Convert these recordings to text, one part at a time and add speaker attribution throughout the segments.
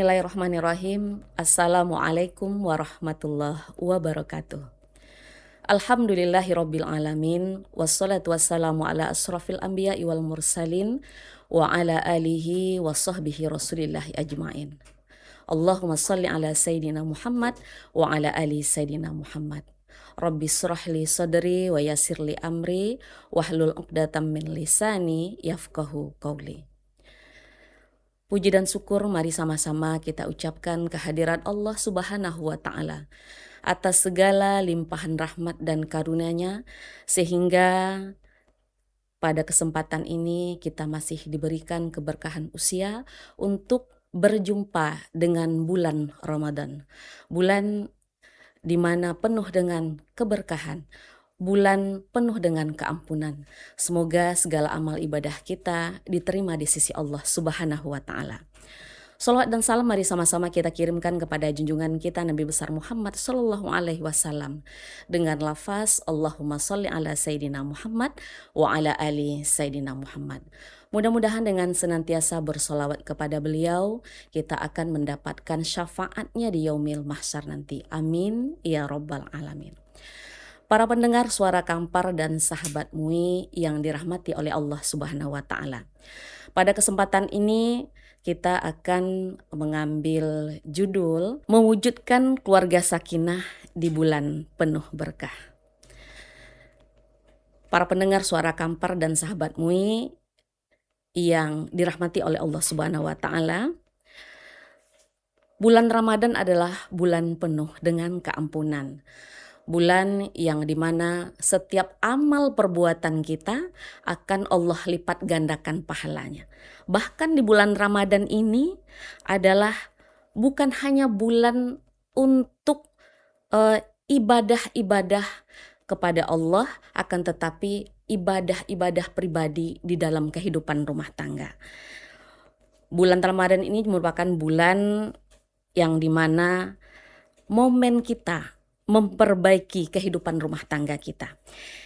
Speaker 1: Bismillahirrahmanirrahim. Assalamualaikum warahmatullahi wabarakatuh. Alhamdulillahirabbil alamin wassalatu wassalamu ala asrafil anbiya'i wal mursalin wa ala alihi wa sahbihi rasulillahi ajmain. Allahumma salli ala sayyidina Muhammad wa ala ali sayyidina Muhammad. Rabbi shrah li sadri wa yassir li amri wahlul 'uqdatam min lisani yafqahu qawli. Puji dan syukur mari sama-sama kita ucapkan kehadiran Allah Subhanahu wa Ta'ala atas segala limpahan rahmat dan karunia-Nya, sehingga pada kesempatan ini kita masih diberikan keberkahan usia untuk berjumpa dengan bulan Ramadan, bulan di mana penuh dengan keberkahan, bulan penuh dengan keampunan. Semoga segala amal ibadah kita diterima di sisi Allah Subhanahu wa Ta'ala. Salawat dan salam mari sama-sama kita kirimkan kepada junjungan kita Nabi besar Muhammad sallallahu alaihi wasallam dengan lafaz Allahumma sholli ala sayyidina Muhammad wa ala ali sayyidina Muhammad. Mudah-mudahan dengan senantiasa bersolawat kepada beliau, kita akan mendapatkan syafaatnya di yaumil mahsyar nanti. Amin ya rabbal alamin. Para pendengar Suara Kampar dan sahabat MUI yang dirahmati oleh Allah Subhanahu wa Ta'ala. Pada kesempatan ini kita akan mengambil judul Mewujudkan Keluarga Sakinah di Bulan Penuh Berkah. Para pendengar Suara Kampar dan sahabat MUI yang dirahmati oleh Allah Subhanahu wa Ta'ala, bulan Ramadan adalah bulan penuh dengan keampunan. Bulan yang dimana setiap amal perbuatan kita akan Allah lipat gandakan pahalanya. Bahkan di bulan Ramadan ini adalah bukan hanya bulan untuk ibadah-ibadah kepada Allah, akan tetapi ibadah-ibadah pribadi di dalam kehidupan rumah tangga. Bulan Ramadan ini merupakan bulan yang dimana momen kita memperbaiki kehidupan rumah tangga kita.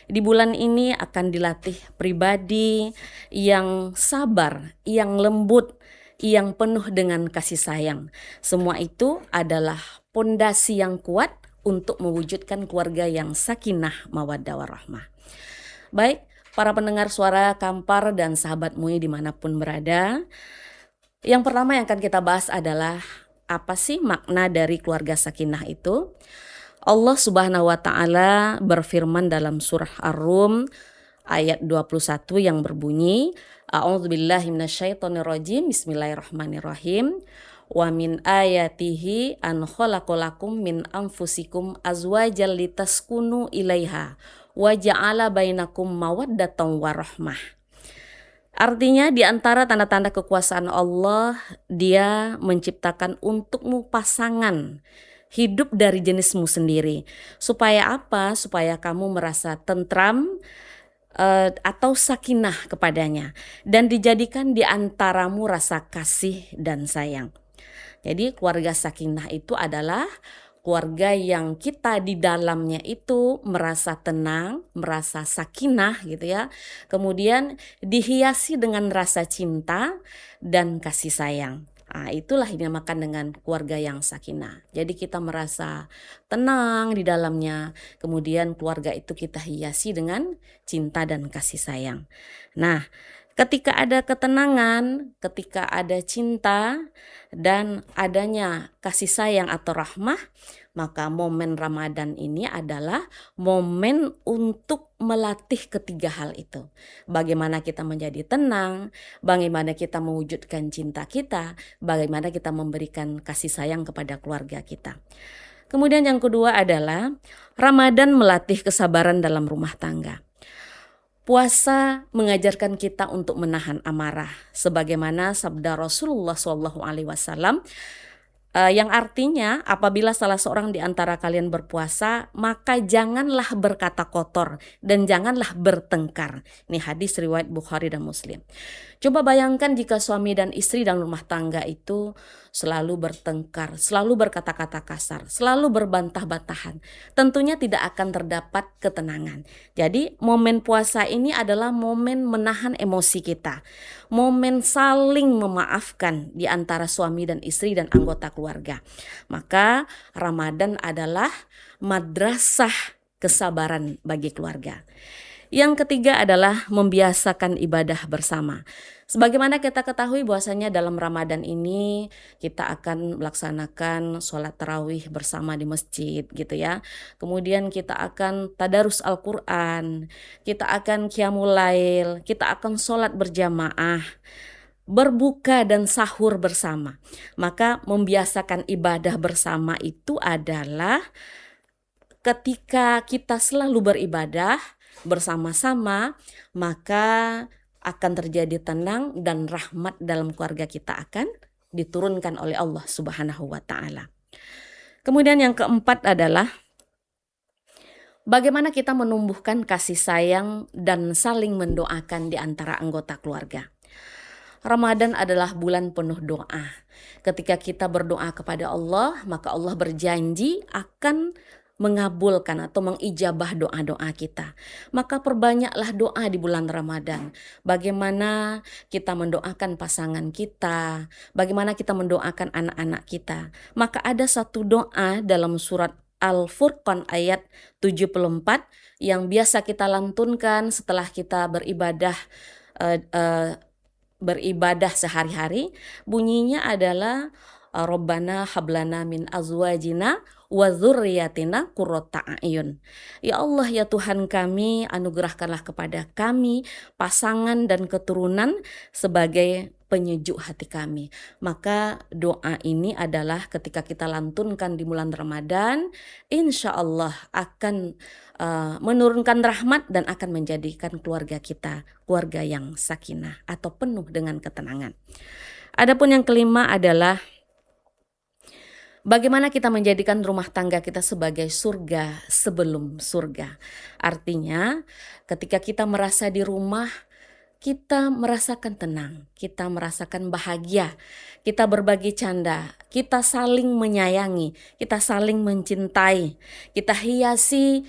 Speaker 1: Di bulan ini akan dilatih pribadi yang sabar, yang lembut, yang penuh dengan kasih sayang. Semua itu adalah pondasi yang kuat untuk mewujudkan keluarga yang sakinah, mawaddah, warahmah. Baik, para pendengar Suara Kampar dan sahabat MUI dimanapun berada, yang pertama yang akan kita bahas adalah apa sih makna dari keluarga sakinah itu? Allah Subhanahu wa Ta'ala berfirman dalam surah Ar-Rum ayat 21 yang berbunyi, A'udzubillahi minasyaitonirrajim, Bismillahirrahmanirrahim. Wa min ayatihi an khalaqalakum min anfusikum azwajal litaskunu ilaiha wa ja'ala bainakum mawaddatan warahmah. Artinya di antara tanda-tanda kekuasaan Allah, Dia menciptakan untukmu pasangan hidup dari jenismu sendiri. Supaya apa? Supaya kamu merasa tentram atau sakinah kepadanya, dan dijadikan di antaramu rasa kasih dan sayang. Jadi keluarga sakinah itu adalah keluarga yang kita di dalamnya itu merasa tenang, merasa sakinah gitu ya. Kemudian dihiasi dengan rasa cinta dan kasih sayang. Nah, itulah yang dinamakan dengan keluarga yang sakinah. Jadi kita merasa tenang di dalamnya. Kemudian keluarga itu kita hiasi dengan cinta dan kasih sayang. Nah, ketika ada ketenangan, ketika ada cinta dan adanya kasih sayang atau rahmah, maka momen Ramadan ini adalah momen untuk melatih ketiga hal itu. Bagaimana kita menjadi tenang, bagaimana kita mewujudkan cinta kita, bagaimana kita memberikan kasih sayang kepada keluarga kita. Kemudian yang kedua adalah Ramadan melatih kesabaran dalam rumah tangga. Puasa mengajarkan kita untuk menahan amarah, sebagaimana sabda Rasulullah SAW, yang artinya apabila salah seorang di antara kalian berpuasa, maka janganlah berkata kotor dan janganlah bertengkar. Ini hadis riwayat Bukhari dan Muslim. Coba bayangkan jika suami dan istri dalam rumah tangga itu selalu bertengkar, selalu berkata-kata kasar, selalu berbantah-bantahan. Tentunya tidak akan terdapat ketenangan. Jadi momen puasa ini adalah momen menahan emosi kita. Momen saling memaafkan di antara suami dan istri dan anggota keluarga. Maka Ramadan adalah madrasah kesabaran bagi keluarga. Yang ketiga adalah membiasakan ibadah bersama. Sebagaimana kita ketahui bahwasanya dalam Ramadan ini kita akan melaksanakan sholat tarawih bersama di masjid gitu ya. Kemudian kita akan tadarus Al-Quran, kita akan qiyamul lail, kita akan sholat berjamaah, berbuka dan sahur bersama. Maka membiasakan ibadah bersama itu adalah ketika kita selalu beribadah bersama-sama, maka akan terjadi tenang dan rahmat dalam keluarga kita akan diturunkan oleh Allah Subhanahu wa Ta'ala. Kemudian yang keempat adalah bagaimana kita menumbuhkan kasih sayang dan saling mendoakan di antara anggota keluarga. Ramadan adalah bulan penuh doa. Ketika kita berdoa kepada Allah, maka Allah berjanji akan mengabulkan atau mengijabah doa-doa kita. Maka perbanyaklah doa di bulan Ramadan. Bagaimana kita mendoakan pasangan kita, bagaimana kita mendoakan anak-anak kita. Maka ada satu doa dalam surat Al-Furqan ayat 74 yang biasa kita lantunkan setelah kita beribadah sehari-hari. Bunyinya adalah Rabbana hablana min azwajina wa dzurriyyatina qurrata a'yun. Ya Allah, ya Tuhan kami, anugerahkanlah kepada kami pasangan dan keturunan sebagai penyejuk hati kami. Maka doa ini adalah ketika kita lantunkan di bulan Ramadan, insya Allah akan menurunkan rahmat dan akan menjadikan keluarga kita keluarga yang sakinah atau penuh dengan ketenangan. Adapun yang kelima adalah bagaimana kita menjadikan rumah tangga kita sebagai surga sebelum surga. Artinya ketika kita merasa di rumah, kita merasakan tenang, kita merasakan bahagia, kita berbagi canda, kita saling menyayangi, kita saling mencintai, kita hiasi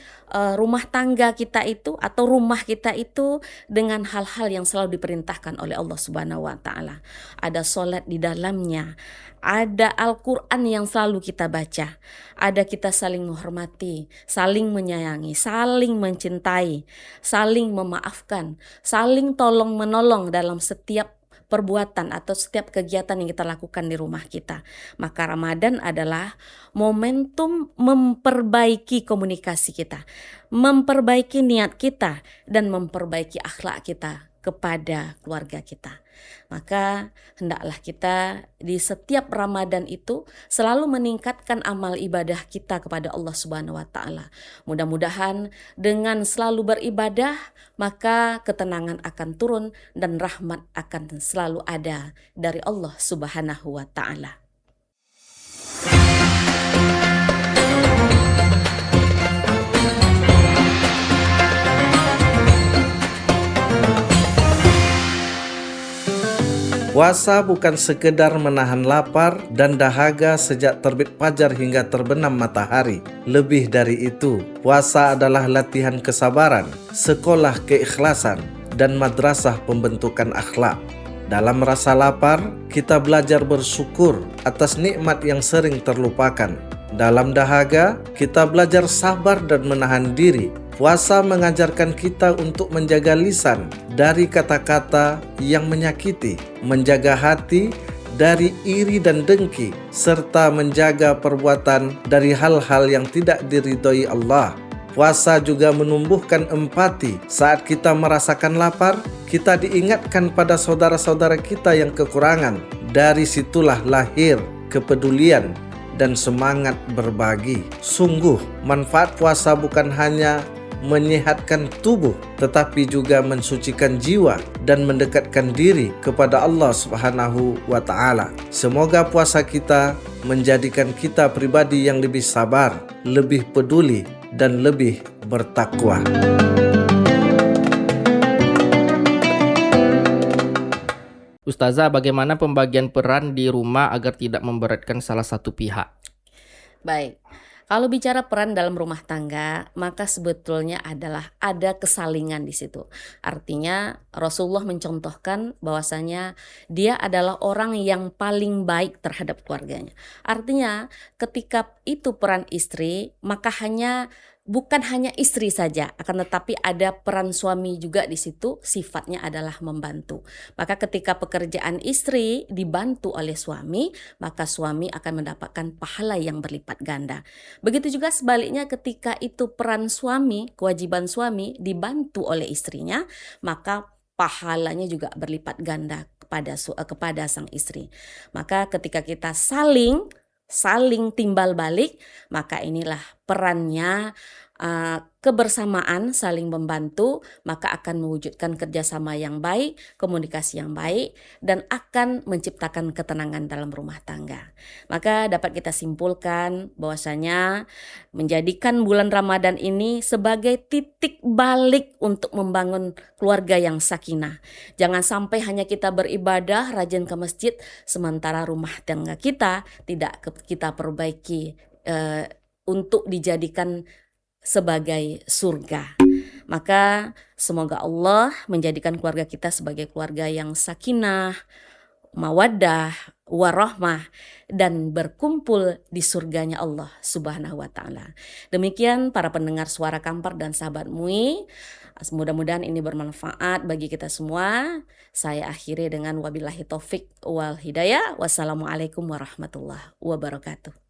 Speaker 1: rumah tangga kita itu atau rumah kita itu dengan hal-hal yang selalu diperintahkan oleh Allah Subhanahu wa Ta'ala. Ada sholat di dalamnya, ada Al-Quran yang selalu kita baca, ada kita saling menghormati, saling menyayangi, saling mencintai, saling memaafkan, saling tolong menolong dalam setiap perbuatan atau setiap kegiatan yang kita lakukan di rumah kita. Maka Ramadan adalah momentum memperbaiki komunikasi kita, memperbaiki niat kita, dan memperbaiki akhlak kita kepada keluarga kita. Maka hendaklah kita di setiap Ramadan itu selalu meningkatkan amal ibadah kita kepada Allah Subhanahu wa Ta'ala. Mudah-mudahan dengan selalu beribadah, maka ketenangan akan turun dan rahmat akan selalu ada dari Allah Subhanahu wa Ta'ala.
Speaker 2: Puasa bukan sekedar menahan lapar dan dahaga sejak terbit fajar hingga terbenam matahari. Lebih dari itu, puasa adalah latihan kesabaran, sekolah keikhlasan, dan madrasah pembentukan akhlak. Dalam rasa lapar, kita belajar bersyukur atas nikmat yang sering terlupakan. Dalam dahaga, kita belajar sabar dan menahan diri. Puasa mengajarkan kita untuk menjaga lisan dari kata-kata yang menyakiti, menjaga hati dari iri dan dengki, serta menjaga perbuatan dari hal-hal yang tidak diridhoi Allah. Puasa juga menumbuhkan empati. Saat kita merasakan lapar, kita diingatkan pada saudara-saudara kita yang kekurangan. Dari situlah lahir kepedulian dan semangat berbagi. Sungguh, manfaat puasa bukan hanya menyehatkan tubuh, tetapi juga mensucikan jiwa dan mendekatkan diri kepada Allah Subhanahu wa Ta'ala. Semoga puasa kita menjadikan kita pribadi yang lebih sabar, lebih peduli, dan lebih bertakwa.
Speaker 3: Ustazah, bagaimana pembagian peran di rumah agar tidak memberatkan salah satu pihak?
Speaker 1: Baik, kalau bicara peran dalam rumah tangga, maka sebetulnya adalah ada kesalingan di situ. Artinya Rasulullah mencontohkan bahwasanya dia adalah orang yang paling baik terhadap keluarganya. Artinya ketika itu peran istri, maka bukan hanya istri saja, akan tetapi ada peran suami juga di situ, sifatnya adalah membantu. Maka ketika pekerjaan istri dibantu oleh suami, maka suami akan mendapatkan pahala yang berlipat ganda. Begitu juga sebaliknya ketika itu peran suami, kewajiban suami dibantu oleh istrinya, maka pahalanya juga berlipat ganda kepada sang istri. Maka ketika kita saling timbal balik, maka inilah perannya kebersamaan, saling membantu, maka akan mewujudkan kerjasama yang baik, komunikasi yang baik, dan akan menciptakan ketenangan dalam rumah tangga. Maka dapat kita simpulkan bahwasanya menjadikan bulan Ramadan ini sebagai titik balik untuk membangun keluarga yang sakinah. Jangan sampai hanya kita beribadah, rajin ke masjid, sementara rumah tangga kita tidak kita perbaiki untuk dijadikan sebagai surga. Maka semoga Allah menjadikan keluarga kita sebagai keluarga yang sakinah, mawaddah, warahmah, dan berkumpul di surganya Allah Subhanahu wa Ta'ala. Demikian para pendengar Suara Kampar dan sahabat MUI, mudah-mudahan ini bermanfaat bagi kita semua. Saya akhiri dengan wabillahi taufik wal hidayah. Wassalamualaikum warahmatullahi wabarakatuh.